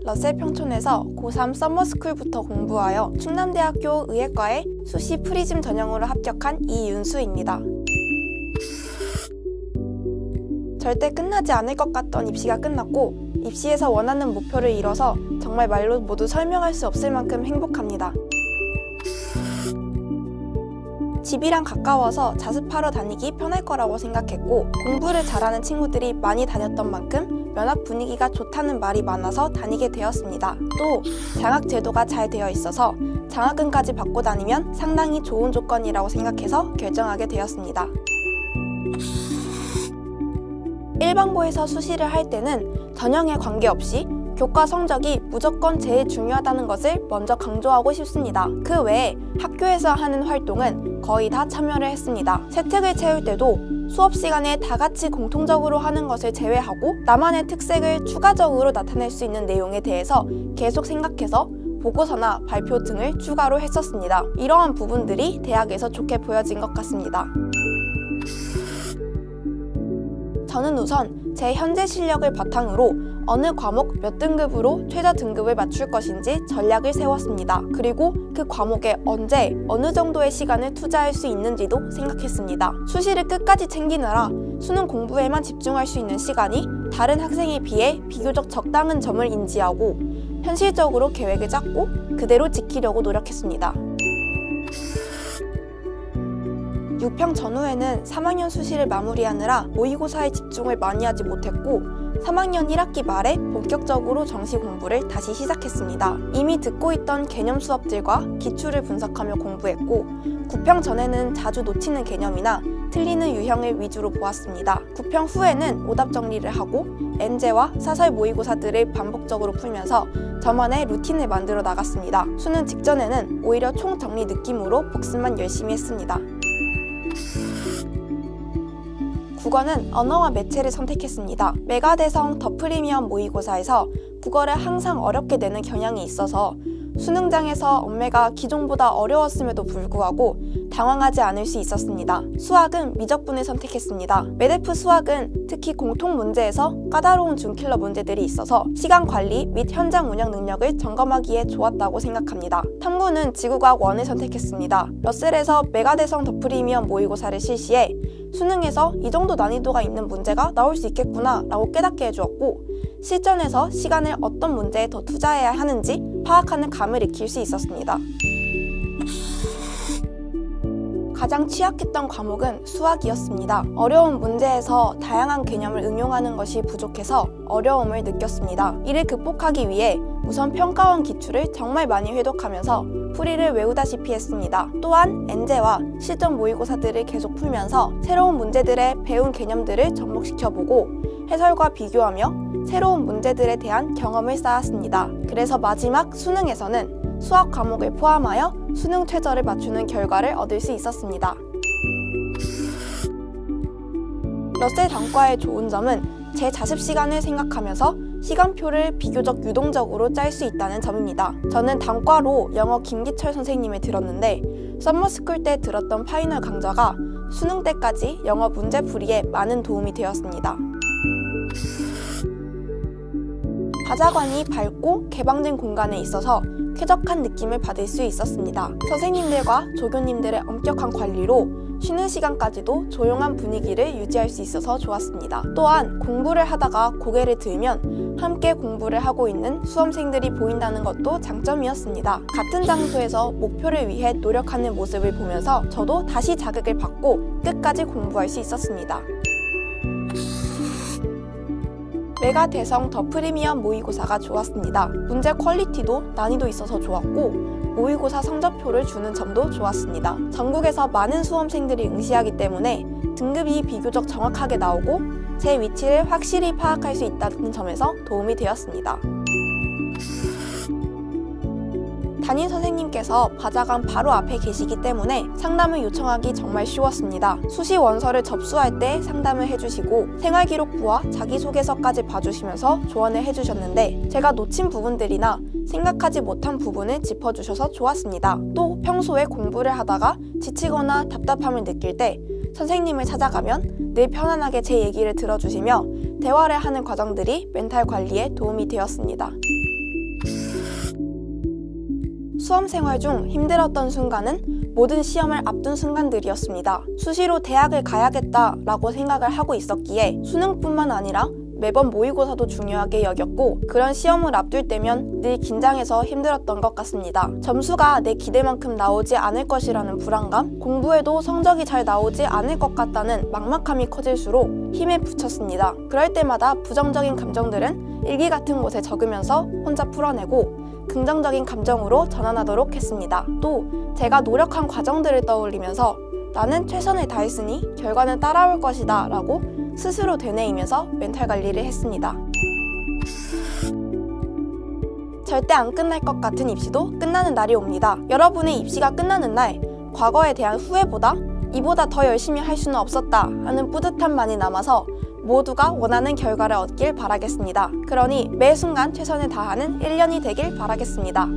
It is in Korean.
러셀 평촌에서 고3 서머스쿨부터 공부하여 충남대학교 의예과에 수시 프리즘 전형으로 합격한 이윤수입니다. 절대 끝나지 않을 것 같던 입시가 끝났고 입시에서 원하는 목표를 이뤄서 정말 말로 모두 설명할 수 없을 만큼 행복합니다. 집이랑 가까워서 자습하러 다니기 편할 거라고 생각했고 공부를 잘하는 친구들이 많이 다녔던 만큼 면학 분위기가 좋다는 말이 많아서 다니게 되었습니다. 또 장학 제도가 잘 되어 있어서 장학금까지 받고 다니면 상당히 좋은 조건이라고 생각해서 결정하게 되었습니다. 일반고에서 수시를 할 때는 전형에 관계없이 교과 성적이 무조건 제일 중요하다는 것을 먼저 강조하고 싶습니다. 그 외에 학교에서 하는 활동은 거의 다 참여를 했습니다. 세특을 채울 때도 수업 시간에 다 같이 공통적으로 하는 것을 제외하고 나만의 특색을 추가적으로 나타낼 수 있는 내용에 대해서 계속 생각해서 보고서나 발표 등을 추가로 했었습니다. 이러한 부분들이 대학에서 좋게 보여진 것 같습니다. 저는 우선 제 현재 실력을 바탕으로 어느 과목 몇 등급으로 최저 등급을 맞출 것인지 전략을 세웠습니다. 그리고 그 과목에 언제 어느 정도의 시간을 투자할 수 있는지도 생각했습니다. 수시를 끝까지 챙기느라 수능 공부에만 집중할 수 있는 시간이 다른 학생에 비해 비교적 적당한 점을 인지하고 현실적으로 계획을 짰고 그대로 지키려고 노력했습니다. 6평 전후에는 3학년 수시를 마무리하느라 모의고사에 집중을 많이 하지 못했고 3학년 1학기 말에 본격적으로 정시 공부를 다시 시작했습니다. 이미 듣고 있던 개념 수업들과 기출을 분석하며 공부했고 9평 전에는 자주 놓치는 개념이나 틀리는 유형을 위주로 보았습니다. 9평 후에는 오답 정리를 하고 엔제와 사설 모의고사들을 반복적으로 풀면서 저만의 루틴을 만들어 나갔습니다. 수능 직전에는 오히려 총정리 느낌으로 복습만 열심히 했습니다. 국어는 언어와 매체를 선택했습니다. 메가대성 더 프리미엄 모의고사에서 국어를 항상 어렵게 내는 경향이 있어서 수능장에서 엄매가 기존보다 어려웠음에도 불구하고 당황하지 않을 수 있었습니다. 수학은 미적분을 선택했습니다. 메데프 수학은 특히 공통 문제에서 까다로운 준킬러 문제들이 있어서 시간 관리 및 현장 운영 능력을 점검하기에 좋았다고 생각합니다. 탐구는 지구과학 1을 선택했습니다. 러셀에서 메가대성 더 프리미엄 모의고사를 실시해 수능에서 이 정도 난이도가 있는 문제가 나올 수 있겠구나 라고 깨닫게 해주었고 실전에서 시간을 어떤 문제에 더 투자해야 하는지 파악하는 감을 익힐 수 있었습니다. 가장 취약했던 과목은 수학이었습니다. 어려운 문제에서 다양한 개념을 응용하는 것이 부족해서 어려움을 느꼈습니다. 이를 극복하기 위해 우선 평가원 기출을 정말 많이 회독하면서 풀이를 외우다시피 했습니다. 또한 엔제와 실전 모의고사들을 계속 풀면서 새로운 문제들의 배운 개념들을 접목시켜보고 해설과 비교하며 새로운 문제들에 대한 경험을 쌓았습니다. 그래서 마지막 수능에서는 수학 과목을 포함하여 수능 최저를 맞추는 결과를 얻을 수 있었습니다. 러셀 단과의 좋은 점은 제 자습 시간을 생각하면서 시간표를 비교적 유동적으로 짤 수 있다는 점입니다. 저는 단과로 영어 김기철 선생님을 들었는데 서머스쿨 때 들었던 파이널 강좌가 수능 때까지 영어 문제풀이에 많은 도움이 되었습니다. 바자관이 밝고 개방된 공간에 있어서 쾌적한 느낌을 받을 수 있었습니다. 선생님들과 조교님들의 엄격한 관리로 쉬는 시간까지도 조용한 분위기를 유지할 수 있어서 좋았습니다. 또한 공부를 하다가 고개를 들면 함께 공부를 하고 있는 수험생들이 보인다는 것도 장점이었습니다. 같은 장소에서 목표를 위해 노력하는 모습을 보면서 저도 다시 자극을 받고 끝까지 공부할 수 있었습니다. 메가대성 더 프리미엄 모의고사가 좋았습니다. 문제 퀄리티도 난이도 있어서 좋았고 모의고사 성적표를 주는 점도 좋았습니다. 전국에서 많은 수험생들이 응시하기 때문에 등급이 비교적 정확하게 나오고 제 위치를 확실히 파악할 수 있다는 점에서 도움이 되었습니다. 담임 선생님께서 바자관 바로 앞에 계시기 때문에 상담을 요청하기 정말 쉬웠습니다. 수시 원서를 접수할 때 상담을 해주시고 생활기록부와 자기소개서까지 봐주시면서 조언을 해주셨는데 제가 놓친 부분들이나 생각하지 못한 부분을 짚어주셔서 좋았습니다. 또 평소에 공부를 하다가 지치거나 답답함을 느낄 때 선생님을 찾아가면 늘 편안하게 제 얘기를 들어주시며 대화를 하는 과정들이 멘탈 관리에 도움이 되었습니다. 수험 생활 중 힘들었던 순간은 모든 시험을 앞둔 순간들이었습니다. 수시로 대학을 가야겠다라고 생각을 하고 있었기에 수능뿐만 아니라 매번 모의고사도 중요하게 여겼고 그런 시험을 앞둘 때면 늘 긴장해서 힘들었던 것 같습니다. 점수가 내 기대만큼 나오지 않을 것이라는 불안감, 공부에도 성적이 잘 나오지 않을 것 같다는 막막함이 커질수록 힘에 부쳤습니다. 그럴 때마다 부정적인 감정들은 일기 같은 곳에 적으면서 혼자 풀어내고 긍정적인 감정으로 전환하도록 했습니다. 또 제가 노력한 과정들을 떠올리면서 나는 최선을 다했으니 결과는 따라올 것이다 라고 스스로 되뇌이면서 멘탈 관리를 했습니다. 절대 안 끝날 것 같은 입시도 끝나는 날이 옵니다. 여러분의 입시가 끝나는 날, 과거에 대한 후회보다 이보다 더 열심히 할 수는 없었다 하는 뿌듯함만이 남아서 모두가 원하는 결과를 얻길 바라겠습니다. 그러니 매 순간 최선을 다하는 1년이 되길 바라겠습니다.